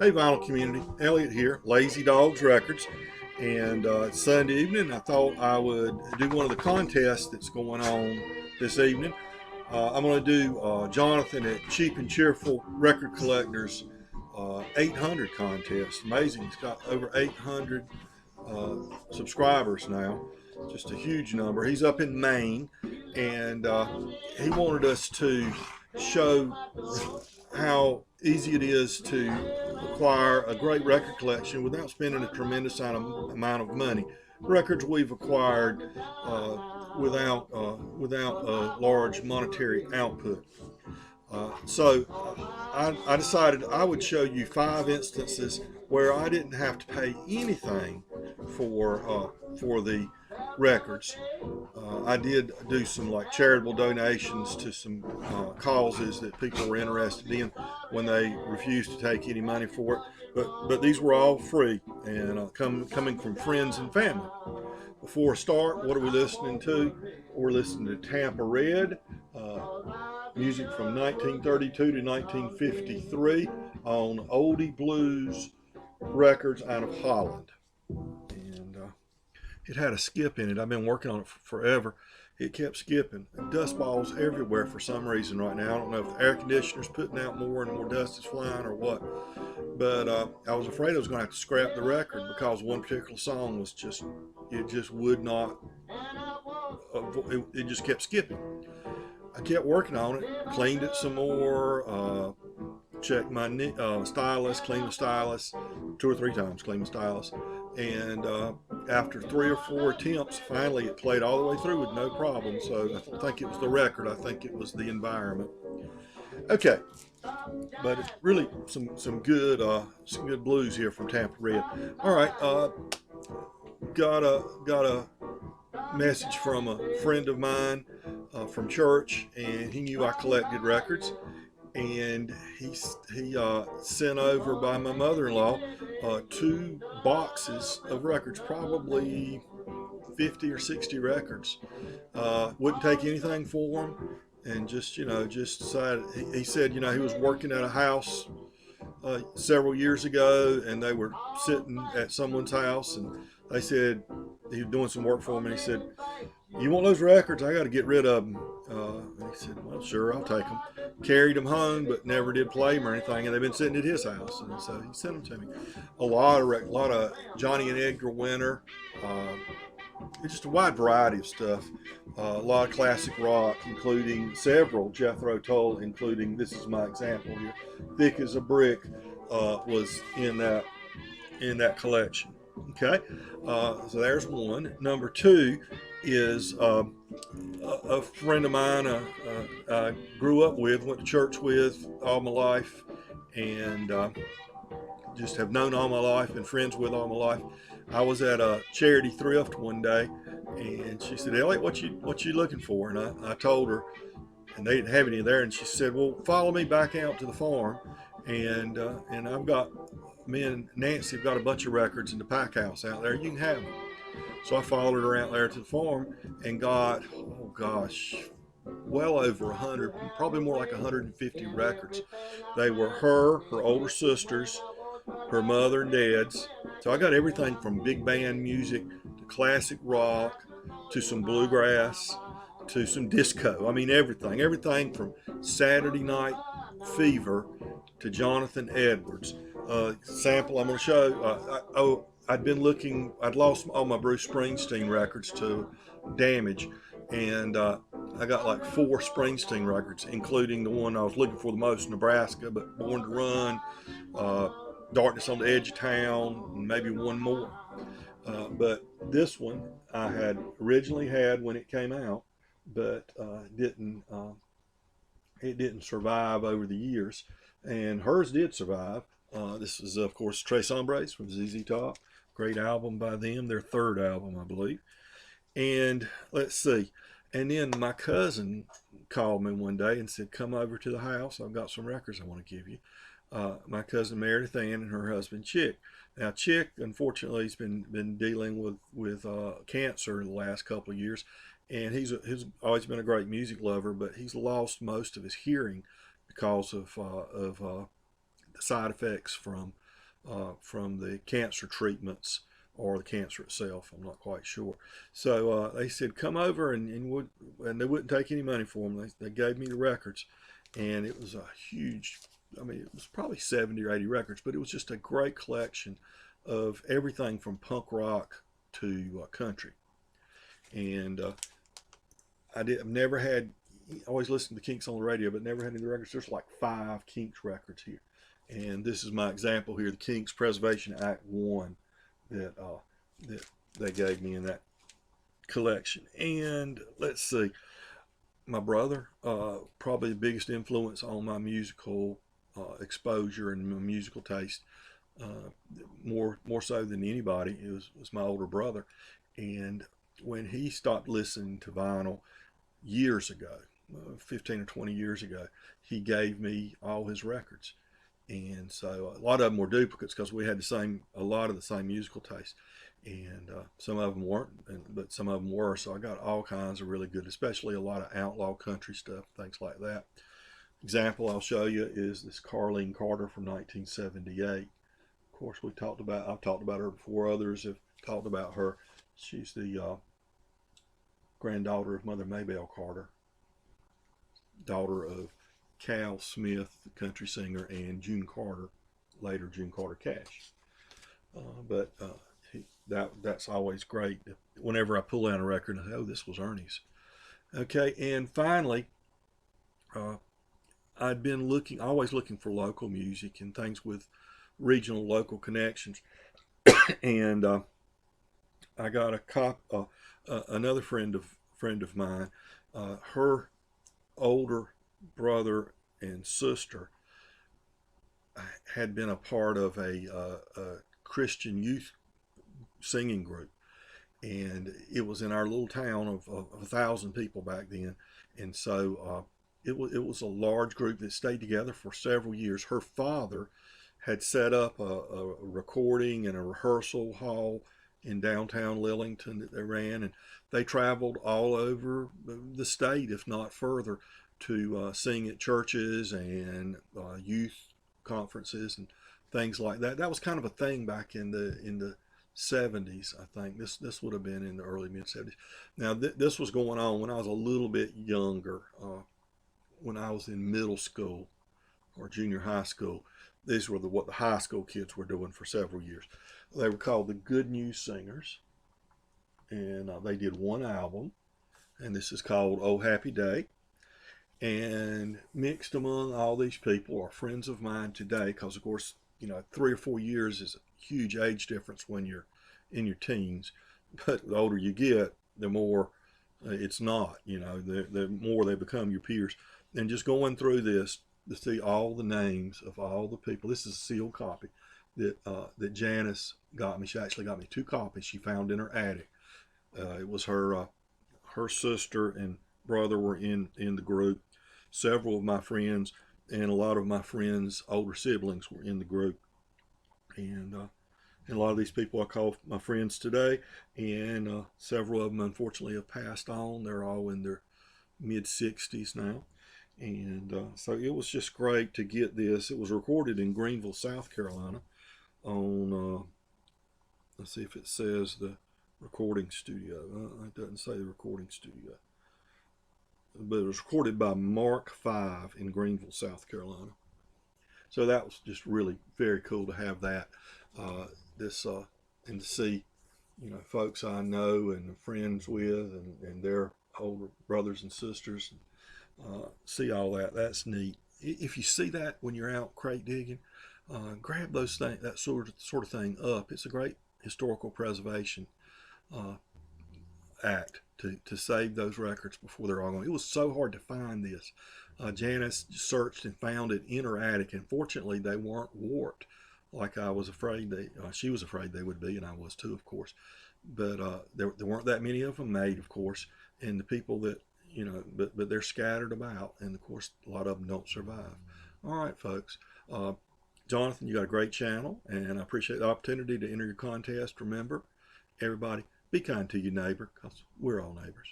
Hey, vinyl community, Elliot here, Lazy Dogs Records, and it's Sunday evening. I thought I would do one of the contests that's going on this evening. I'm going to do Jonathan at Cheap and Cheerful Record Collectors 800 contest. Amazing, he's got over 800 subscribers now, just a huge number. He's up in Maine, and he wanted us to show how easy it is to acquire a great record collection without spending a tremendous amount of money. Records we've acquired without a large monetary output. So I decided I would show you 5 instances where I didn't have to pay anything for the records. I did do some like charitable donations to some causes that people were interested in when they refused to take any money for it. But these were all free and coming from friends and family. Before I start, what are we listening to? We're listening to Tampa Red, music from 1932 to 1953 on Oldie Blues Records out of Holland. And it had a skip in it. I've been working on it forever. It kept skipping. Dust balls everywhere for some reason right now. I don't know if the air conditioner's putting out more and more dust is flying or what. But I was afraid I was going to have to scrap the record because one particular song was it just would not, it just kept skipping. I kept working on it, cleaned it some more, checked my stylus, cleaned the stylus 2 or 3 times, cleaned the stylus. And after 3 or 4 attempts, finally it played all the way through with no problem. So I don't think it was the record, I think it was the environment. Okay, but it's really some good blues here from Tampa Red. All right, got a message from a friend of mine from church, and he knew I collected records, and he sent over by my mother-in-law 2 boxes of records, probably 50 or 60 records. Wouldn't take anything for him, and just decided. He said, he was working at a house several years ago, and they were sitting at someone's house, and they said he was doing some work for them, and he said, "You want those records? I got to get rid of them." And he said, "Well, sure, I'll take them." Carried them home, but never did play them or anything, and they've been sitting at his house, and so he sent them to me. A lot of Johnny and Edgar Winter. It's just a wide variety of stuff. A lot of classic rock, including several Jethro Tull, including, this is my example here, "Thick as a Brick" was in that collection. Okay, so there's one. Number 2 is a friend of mine I grew up with, went to church with all my life, and just have known all my life and friends with all my life. I was at a charity thrift one day, and she said, "Elliot, what you looking for?" And I told her, and they didn't have any there. And she said, "Well, follow me back out to the farm, and me and Nancy have got a bunch of records in the pack house out there. You can have them." So I followed her out there to the farm and got, oh gosh, well over 100, probably more like 150 records. They were her older sisters, her mother and dad's. So I got everything from big band music to classic rock to some bluegrass to some disco. I mean, everything from Saturday Night Fever to Jonathan Edwards. Sample I'm going to show. I'd lost all my Bruce Springsteen records to damage, and I got like 4 Springsteen records, including the one I was looking for the most, Nebraska, but Born to Run, Darkness on the Edge of Town, and maybe one more. But this one I had originally had when it came out, but it didn't survive over the years, and hers did survive. This is, of course, Tres Hombres from ZZ Top. Great album by them, their 3rd album, I believe. And let's see. And then my cousin called me one day and said, "Come over to the house. I've got some records I want to give you." My cousin Meredith Ann and her husband Chick. Now Chick, unfortunately, has been dealing with cancer the last couple of years, and he's always been a great music lover, but he's lost most of his hearing because of side effects from the cancer treatments or the cancer itself. I'm not quite sure. So they said, come over, and they wouldn't take any money for them. They gave me the records, and it was a huge, I mean, it was probably 70 or 80 records, but it was just a great collection of everything from punk rock to country. And I've never had, always listened to Kinks on the radio, but never had any records. There's like 5 Kinks records here. And this is my example here, the Kinks Preservation Act 1 that they gave me in that collection. And let's see, my brother, probably the biggest influence on my musical exposure and my musical taste, more so than anybody, it was my older brother. And when he stopped listening to vinyl years ago, 15 or 20 years ago, he gave me all his records. And so a lot of them were duplicates because we had a lot of the same musical taste. And some of them weren't, but some of them were. So I got all kinds of really good, especially a lot of outlaw country stuff, things like that. Example I'll show you is this Carlene Carter from 1978. Of course, I've talked about her before. Others have talked about her. She's the granddaughter of Mother Maybelle Carter, daughter of Cal Smith, the country singer, and June Carter, later June Carter Cash. That's always great. Whenever I pull out a record, I say, oh, this was Ernie's. Okay, and finally, I'd been always looking for local music and things with regional, local connections. And I got another friend of mine, her older brother and sister had been a part of a Christian youth singing group, and it was in our little town of 1,000 people back then. And so it was a large group that stayed together for several years. Her father had set up a recording and a rehearsal hall in downtown Lillington that they ran, and they traveled all over the state, if not further, to sing at churches and youth conferences and things like that. That was kind of a thing back in the 70s, I think. This would have been in the early mid 70s. Now this was going on when I was a little bit younger, when I was in middle school or junior high school. These were what the high school kids were doing for several years. They were called the Good News Singers, and they did one album, and this is called Oh Happy Day. And mixed among all these people are friends of mine today, because of course, 3 or 4 years is a huge age difference when you're in your teens. But the older you get, the more it's not, the more they become your peers. And just going through this to see all the names of all the people. This is a sealed copy that Janice got me. She actually got me 2 copies she found in her attic. It was her sister and brother were in the group. Several of my friends and a lot of my friends' older siblings were in the group. And a lot of these people I call my friends today, and several of them unfortunately have passed on. They're all in their mid-60s now. And so it was just great to get this. It was recorded in Greenville, South Carolina on, let's see if it says the recording studio. It doesn't say the recording studio. But it was recorded by Mark V in Greenville, South Carolina. So that was just really very cool to have that. And to see, folks I know and friends with and their older brothers and sisters, see all that. That's neat. If you see that when you're out crate digging, grab those things, that sort of thing up. It's a great historical preservation act to save those records before they're all gone. It was so hard to find this. Janice searched and found it in her attic, and fortunately they weren't warped like I was afraid she was afraid they would be, and I was too, of course. But there weren't that many of them made, of course, and the people that, but they're scattered about, and of course a lot of them don't survive. All right, folks. Jonathan, you got a great channel, and I appreciate the opportunity to enter your contest. Remember, everybody, be kind to your neighbor, because we're all neighbors.